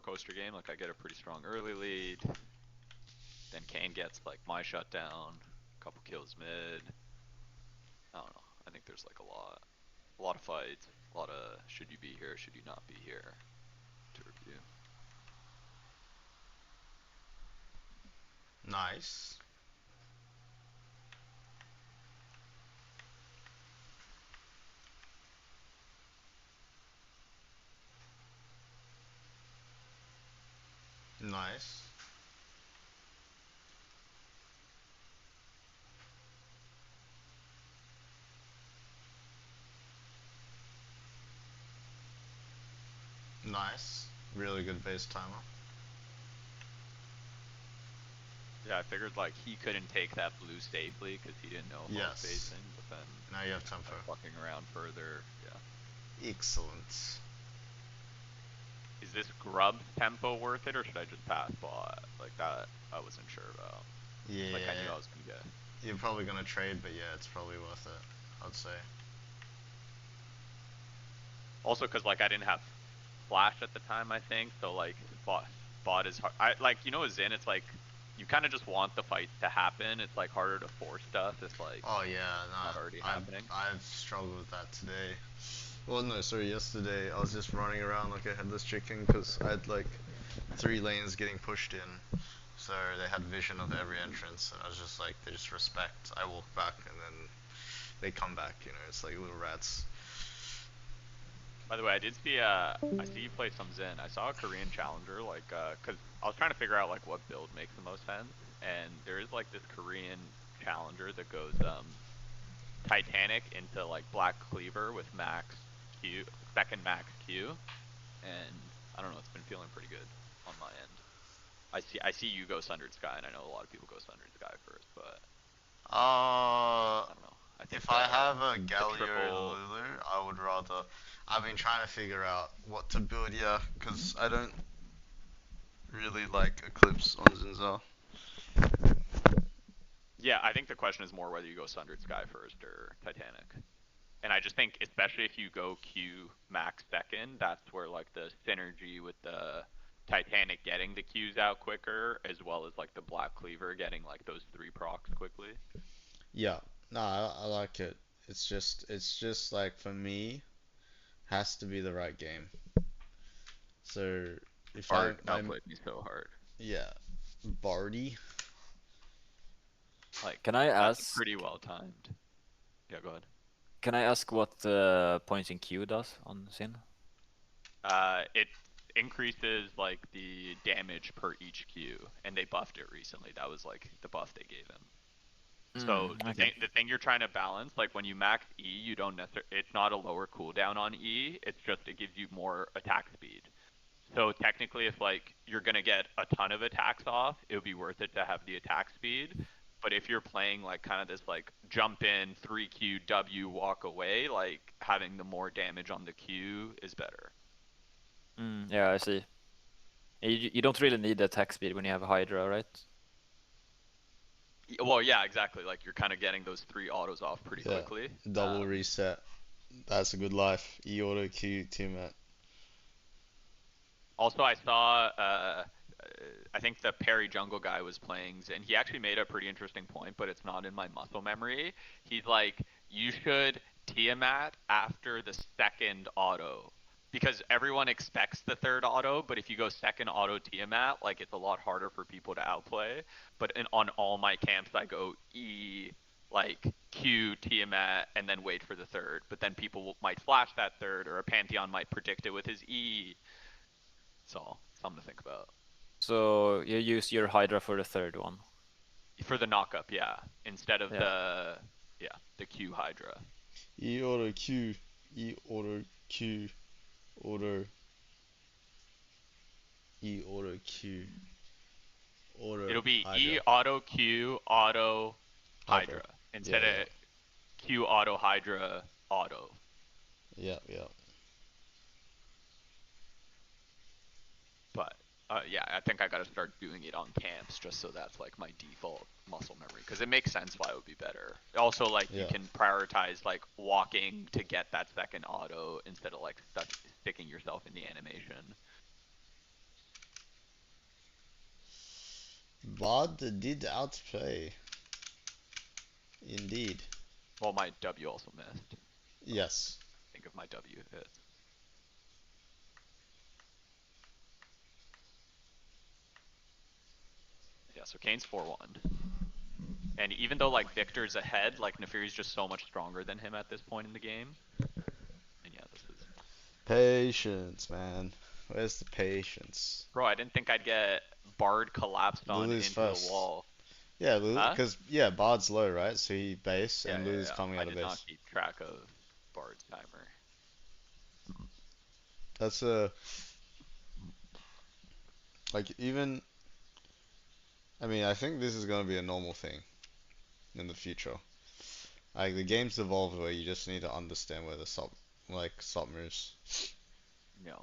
coaster game. Like I get a pretty strong early lead, then Kane gets like my shutdown, a couple kills mid. I don't know. I think there's like a lot of fights, a lot of should you be here, should you not be here to review. Nice. Nice. Nice. Really good base timer. Yeah, I figured like he couldn't take that blue safely because he didn't know if I was Yes. facing, but then Now you have tempo. fucking around further. Yeah. Excellent. Is this grub tempo worth it or should I just pass bot? Like that, I wasn't sure about. Like I knew Yeah. I was gonna get. You're probably gonna trade, but yeah, it's probably worth it. I'd say. Also, because like I didn't have flash at the time, I think. So like bot is hard. I like Zin. It's like you kind of just want the fights to happen. It's like harder to force stuff if like Oh yeah, not nah. already I've happening. I've struggled with that today. Well, no, sorry. Yesterday, I was just running around like a headless chicken because I had like 3 lanes getting pushed in. So they had vision of every entrance, and I was just like, they just respect. I walk back, and then they come back. It's like little rats. By the way, I see you play some Zen. I saw a Korean challenger, like, cause I was trying to figure out like what build makes the most sense, and there is like this Korean challenger that goes Titanic into like Black Cleaver with max Q, second max Q, and I don't know, it's been feeling pretty good on my end. I see you go Sundered Sky, and I know a lot of people go Sundered Sky first, but Uh, I don't know. I think if I have a the Galio triple. Lulu, I would rather. I've been trying to figure out what to build here because I don't really like Eclipse on Zinzal. Yeah, I think the question is more whether you go Sundered Sky first or Titanic. And I just think, especially if you go Q max second, that's where like the synergy with the Titanic getting the Qs out quicker, as well as like the Black Cleaver getting like those 3 procs quickly. Yeah, no, I like it. It's just like for me, has to be the right game. So if Art I'm outplayed me so hard. yeah, Barty. Like Can I that's ask? pretty well timed. Yeah, go ahead. Can I ask what pointing Q does on Sin? It increases like the damage per each Q, and they buffed it recently. That was like the buff they gave him. So Okay. the thing you're trying to balance, like when you max E, you don't necessarily. It's not a lower cooldown on E. It's just it gives you more attack speed. So technically, if like you're gonna get a ton of attacks off, it would be worth it to have the attack speed. But if you're playing like kind of this like jump in 3Q W walk away, like having the more damage on the Q is better. Yeah, I see. You don't really need the attack speed when you have a Hydra, right? Well, yeah, exactly. Like you're kind of getting those 3 autos off pretty Yeah, quickly. double reset. That's a good life. E auto Q teammate. Also, I saw, I think the Perry Jungle guy was playing, and he actually made a pretty interesting point, but it's not in my muscle memory. He's like, you should Tiamat after the second auto. Because everyone expects the third auto, but if you go second auto Tiamat, like it's a lot harder for people to outplay. But on all my camps, I go E, like Q Tiamat, and then wait for the third. But then people might flash that third, or a Pantheon might predict it with his E. So something to think about. So you use your Hydra for the third one. For the knockup, yeah. Instead of Yeah. the Q Hydra. E auto Q. E auto Q. Auto. E auto Q. Auto It'll be E Hydra. auto Q auto Hydra. Hydra Yeah, instead yeah. of Q auto Hydra auto. Yeah, yeah. But yeah, I think I gotta start doing it on camps just so that's like my default muscle memory because it makes sense why it would be better. Also, like you Yeah. can prioritize like walking to get that second auto instead of like sticking yourself in the animation. Bod did outplay. Indeed. Well, my W also missed. Yes. Think of my W hits. Yeah, so Kane's 4-1. And even though like Victor's ahead, like Nefiri's just so much stronger than him at this point in the game. And yeah, this is. Patience, man. Where's the patience? Bro, I didn't think I'd get Bard collapsed on Lulu's into the first. wall. Yeah, Lulu, Huh? because yeah, Bard's low, right? So he base Yeah, and yeah, Lulu's yeah. coming I out of did not base. keep track of Bard's timer. That's a like even. I mean, I think this is gonna be a normal thing in the future. Like the game's evolved where you just need to understand where the sub moves. Yeah.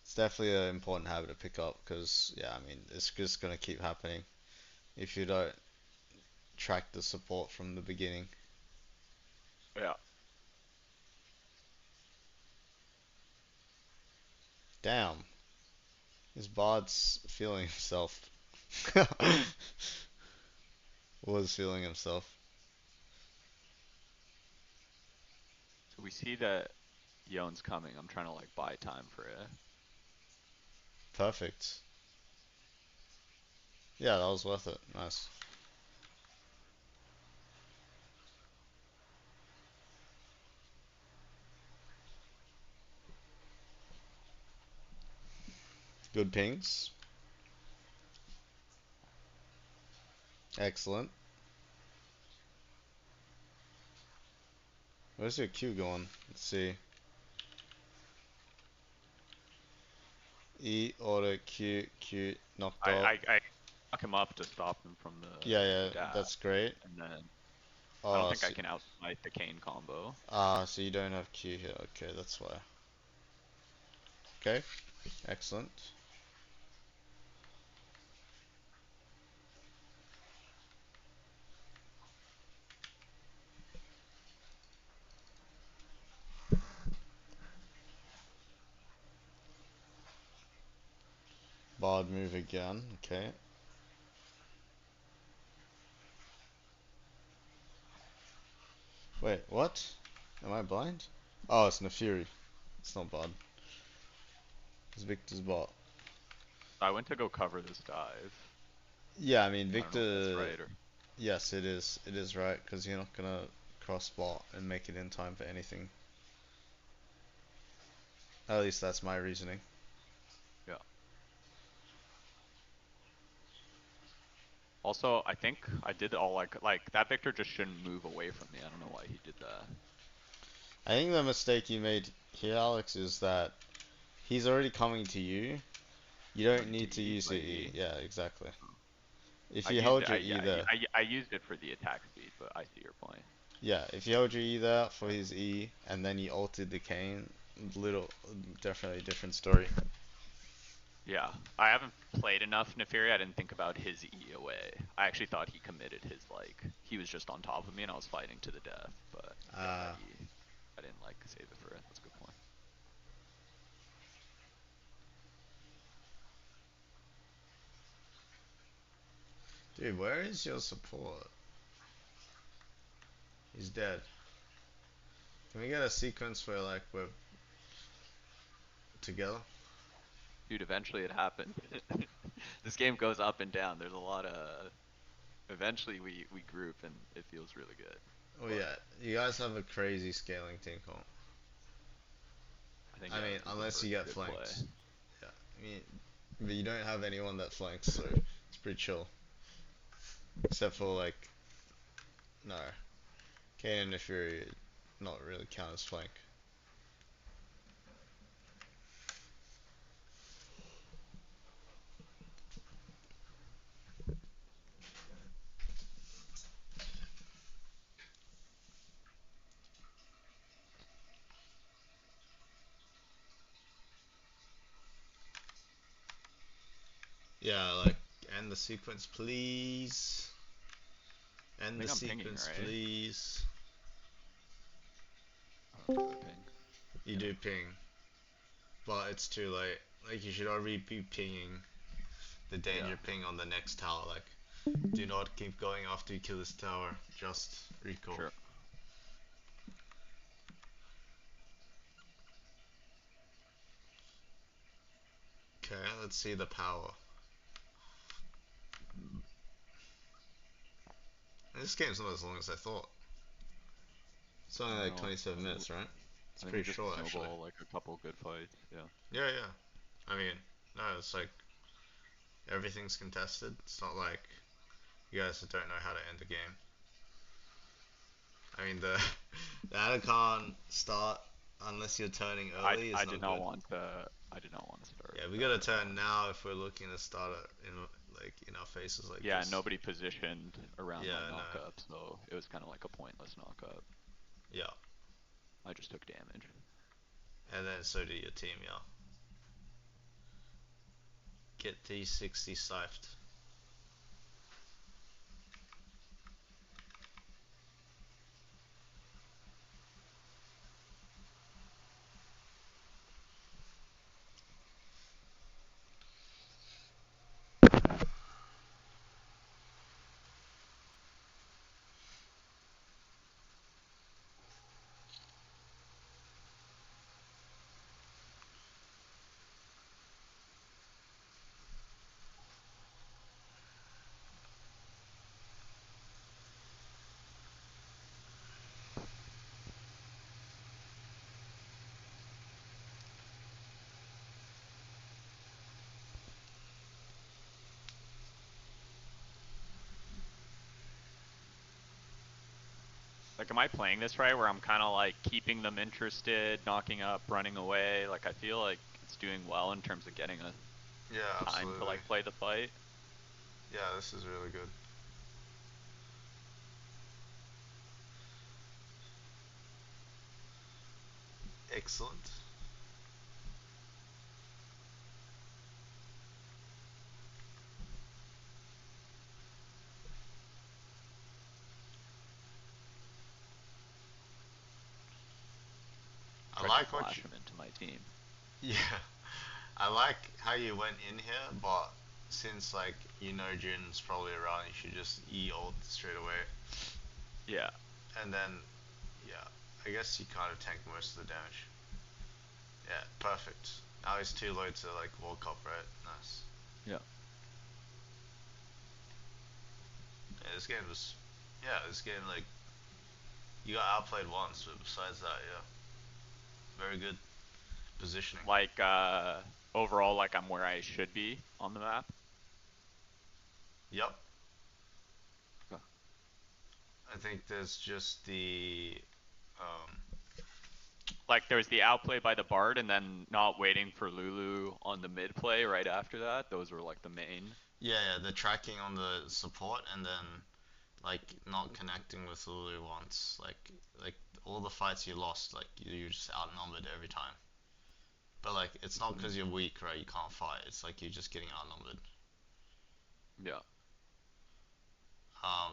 It's definitely an important habit to pick up because yeah, I mean, it's just gonna keep happening if you don't track the support from the beginning. Yeah. Damn, his Bard's feeling himself. Was feeling himself. So we see that Yon's coming. I'm trying to like buy time for it. Perfect. Yeah, that was worth it. Nice. Good pings. Excellent. Where's your Q going? Let's see. E, auto, Q, knocked off. I knock him up to stop him from Yeah, the yeah, dash. that's great. And then I don't Oh, think I can outsmite the Kane combo. so you don't have Q here. Okay, that's why. Okay, excellent. Bard move again. Okay. Wait, what? Am I blind? Oh, it's Nefiri. It's not Bard. It's Victor's bot. I went to go cover this dive. Yeah, I mean, I don't know if that's Victor. right or. Yes, it is. It is right, because you're not gonna cross bot and make it in time for anything. At least that's my reasoning. Yeah. Also, I think I did all like that Victor just shouldn't move away from me. I don't know why he did that. I think the mistake you made here, Alex, is that he's already coming to you. You I don't don't need to E, use play your E. E. Yeah, exactly. If I you used held it. your E there, I used it for the attack speed, but I see your point. yeah, if you held your E there for his E and then you ulted the Kane, definitely different story. Yeah, I haven't played enough Neferi. I didn't think about his E away. I actually thought he committed his like he was just on top of me and I was fighting to the death. But yeah, that E, I didn't like save it for it. That's a good point. Dude, where is your support? He's dead. Can we get a sequence where like we're together? Dude, eventually it happened. This game goes up and down. There's a lot of. Eventually we group and it feels really good. Oh But yeah, you guys have a crazy scaling team comp. I think I yeah, mean, this is the unless you first get good play. flanked. Yeah, I mean, but you don't have anyone that flanks, so it's pretty chill. Except for like, no, Kane and Fury not really count as flank. Yeah, like end the sequence, please. I End the think I'm pinging, sequence, right? please. I don't do a ping. You do ping, but it's too late. Like you should already be pinging. the danger Yeah. ping on the next tower. Like, do not keep going after you kill this tower. Just recall. Sure. Okay, let's see the power. This game's not as long as I thought. It's only like No, 27 minutes, right? It's I think we pretty just short, actually. snowball like a couple good fights. Yeah. Yeah, yeah. I mean, no, it's like everything's contested. It's not like you guys don't know how to end the game. I mean, the the adder can't start unless you're turning early. I Is did not not good. want to. I did not want to start. Yeah, we gotta turn now if we're looking to start it in like in our faces like Yeah, this. nobody positioned around Yeah, my no. knock up, so it was kind of like a pointless knock up. Yeah, I just took damage. and then so did your team. Yeah. Get T60 siphed. Like, am I playing this right? Where I'm kind of like keeping them interested, knocking up, running away. Like, I feel like it's doing well in terms of getting a Yeah, time to absolutely. like play the fight. Yeah, this is really good. Excellent. I Try to like what flash you. him into my team. Yeah, I like how you went in here, but since like you know Jin's probably around, you should just E ult straight away, Yeah. and then yeah, I guess you kind of tank most of the damage. Yeah, perfect. Now he's too low to like walk up, right? Nice. Yeah. Yeah, this game was. Yeah, this game like you got outplayed once, but besides that, yeah, very good positioning. Like, overall, like I'm where I should be on the map. Yep. Okay. I think there's just the um, Like, there's the outplay by the Bard, and then not waiting for Lulu on the mid play right after that. Those were like the main. yeah, the tracking on the support and then like not connecting with Lulu once. Like all the fights you lost, like you're just outnumbered every time. But like it's not because you're weak, right? You can't fight. It's like you're just getting outnumbered. Yeah.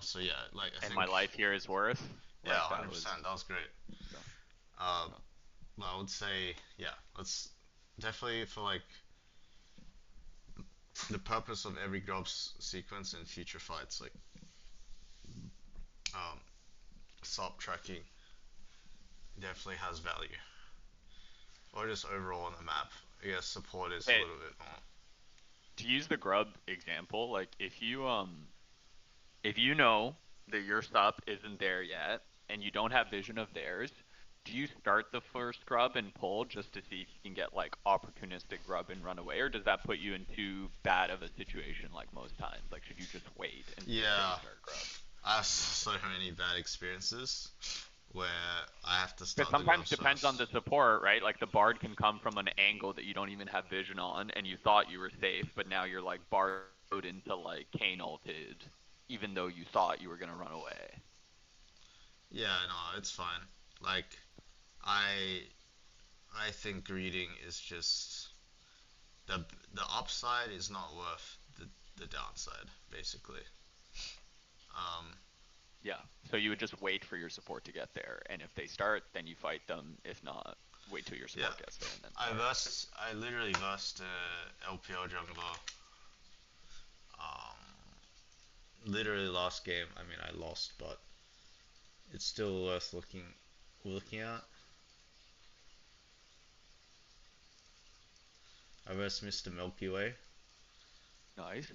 So yeah, like I And think my life here is worth. yeah, Like, that 100%. That was great. Yeah. Uh, well, I would say yeah. Let's definitely for like the purpose of every grubs sequence in future fights, like um, SOP tracking definitely has value. Or just overall on the map. I guess support is a Hey, little bit more. to use the grub example, like if you know that your sup isn't there yet and you don't have vision of theirs, do you start the first grub and pull just to see if you can get like opportunistic grub and run away, or does that put you in too bad of a situation like most times? Like, should you just wait and see if Yeah, they start grub? I have so many bad experiences where I have to Because start the sometimes grubs depends on first. the support, right? Like the bard can come from an angle that you don't even have vision on, and you thought you were safe, but now you're like barred into like Kane ulted, even though you thought you were gonna run away. Yeah, no, it's fine. Like I I think greeting is just the the upside is not worth the downside, basically. Um, Yeah. So you would just wait for your support to get there, and if they start, then you fight them. If not, wait till your yeah, support gets there and then start. I literally versed LPL jungler Literally last game, I mean I lost, but it's still worth looking at. I versus Mr. Milky Way. Nice.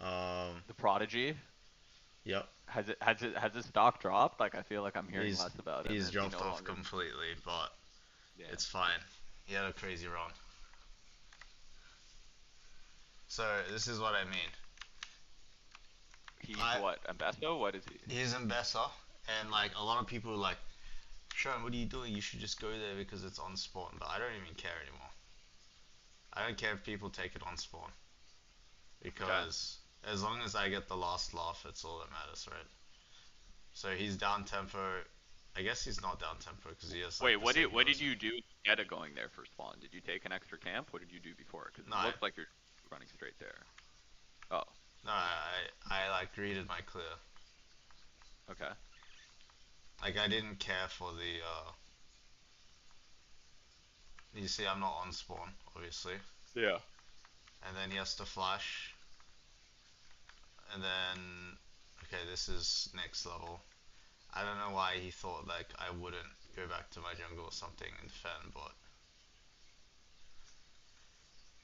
Um, The Prodigy. yep. Has his stock dropped? Like I feel like I'm hearing He's less about him. he's Is he dropped no off longer? completely, but Damn. it's fine. He had a crazy run. So this is what I mean. He's I what? Ambesto? What is he? He's in Bessa, and like a lot of people are like, Sean, what are you doing? You should just go there because it's on spawn. But I don't even care anymore. I don't care if people take it on spawn because as long as I get the last laugh, it's all that matters, right? So he's down tempo. I guess he's not down tempo because he has like Wait, the what same did motion. you do to get it going there for spawn? Did you take an extra camp? What did you do before? Because No, it looks like you're running straight there. Oh, no, I like greeted my clear. okay. Like I didn't care for the. You see, I'm not on spawn, obviously, Yeah. and then he has to flash, and then okay, this is next level. I don't know why he thought like I wouldn't go back to my jungle or something and defend, but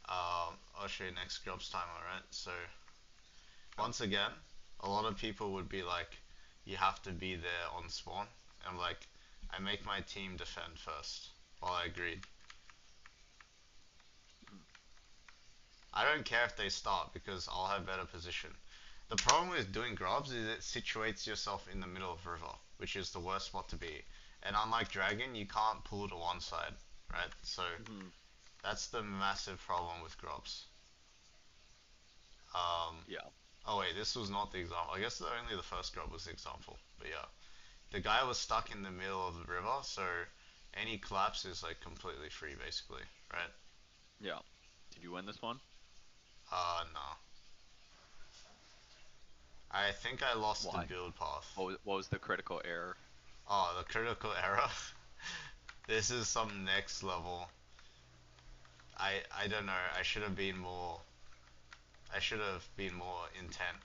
I'll show you next grubs time, alright? So once again, a lot of people would be like, you have to be there on spawn. And I'm like, I make my team defend first. Well, I agreed. I don't care if they start because I'll have better position. The problem with doing grubs is it situates yourself in the middle of river, which is the worst spot to be. And unlike dragon, you can't pull to one side, right? So Hmm. that's the massive problem with grubs. Um, Yeah. oh wait, this was not the example. I guess only the first grub was the example. But yeah, the guy was stuck in the middle of the river, so any collapse is like completely free, basically, right? Yeah. Did you win this one? No. I think I lost the Why? build path. What was the critical error? Oh, the critical error. This is some next level. I don't know. I should have been more. I should have been more intent,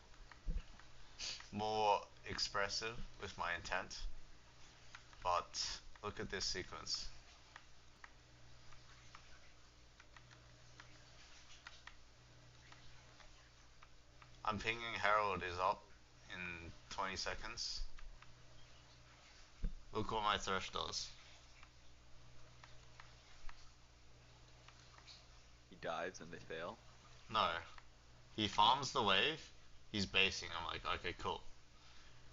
more expressive with my intent. But look at this sequence. I'm pinging Harold is up in 20 seconds. Look what my Thresh does. He dives and they fail. No. He farms the wave. He's basing. I'm like, okay, cool.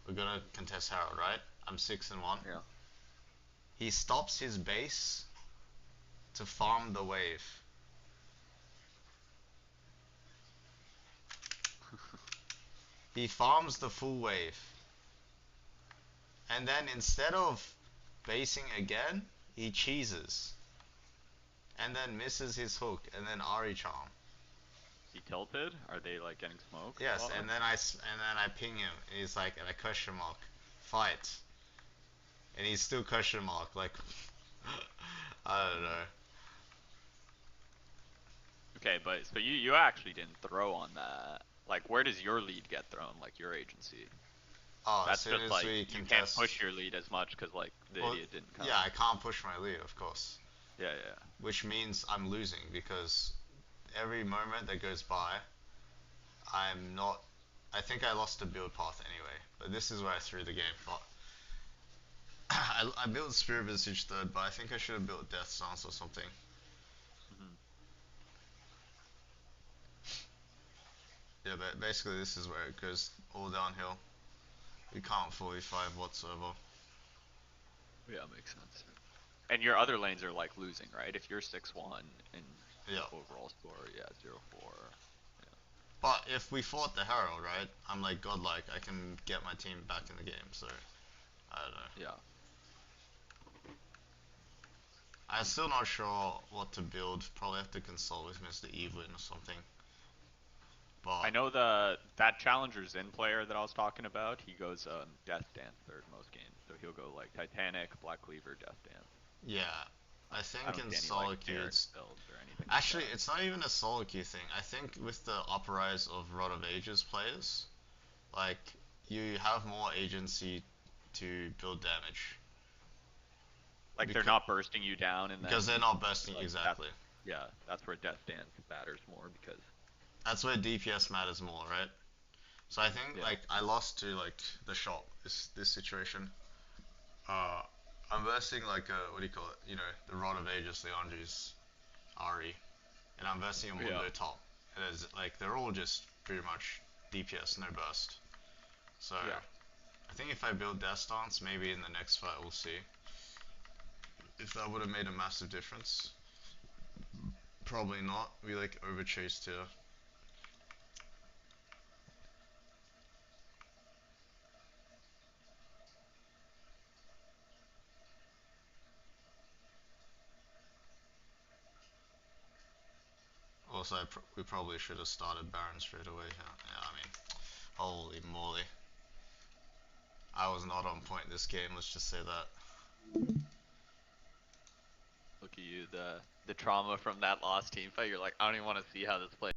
We're gonna contest Harold, right? I'm 6-1. Yeah. He stops his base to farm the wave. He farms the full wave. And then instead of basing again, he cheeses. And then misses his hook and then Ari charm. He tilted? Are they like getting smoked? Yes, and then I ping him. And he's like, and I question mark, fight. And he's still question mark, like, I don't know. Okay, but so you actually didn't throw on that. Like, where does your lead get thrown? Like your agency. Oh, as That's soon just as like we you can't contest, push your lead as much because like the well, idiot didn't come. yeah, I can't push my lead, of course. Yeah, yeah. Which means I'm losing because every moment that goes by, I'm not. I think I lost the build path anyway, but this is where I threw the game. But I built Spirit Visage third, but I think I should have built Death Stance or something. Hmm. Yeah, but basically this is where it goes all downhill. We can't 45 whatsoever. Yeah, makes sense. And your other lanes are like losing, right? If you're 6-1 in Yeah. overall score, yeah, 0-4. But if we fought the Herald, right, I'm like godlike. I can get my team back in the game, so I don't know. Yeah. I'm still not sure what to build. Probably have to consult with Mr. Evelyn or something. But I know that Challenger Zen player that I was talking about, he goes Death Dance third most games. So he'll go like Titanic, Black Cleaver, Death Dance. yeah, I I think don't in see any solo like queue Baron it's builds or anything like actually that. it's not even a solo queue thing. I think with the uprise of Rod of Ages players, like you have more agency to build damage Like they're because not bursting you down, and then they're not bursting like exactly. that's where Death Dance matters more because That's where DPS matters more, right? So I think yeah like I lost to like the shop this situation. Uh, I'm versing like a what do you call it? You know, the Rod of Ages, Leandri's Ari, and I'm versing a yeah Mundo top. And it's like they're all just pretty much DPS, no burst. So yeah. I think if I build Death Stance, maybe in the next fight we'll see if that would have made a massive difference. Probably not. We like overchased here. Also, we probably should have started Baron straight away. Yeah, I mean, holy moly. I was not on point this game, let's just say that. Look at you, the trauma from that lost team fight. You're like, I don't even want to see how this plays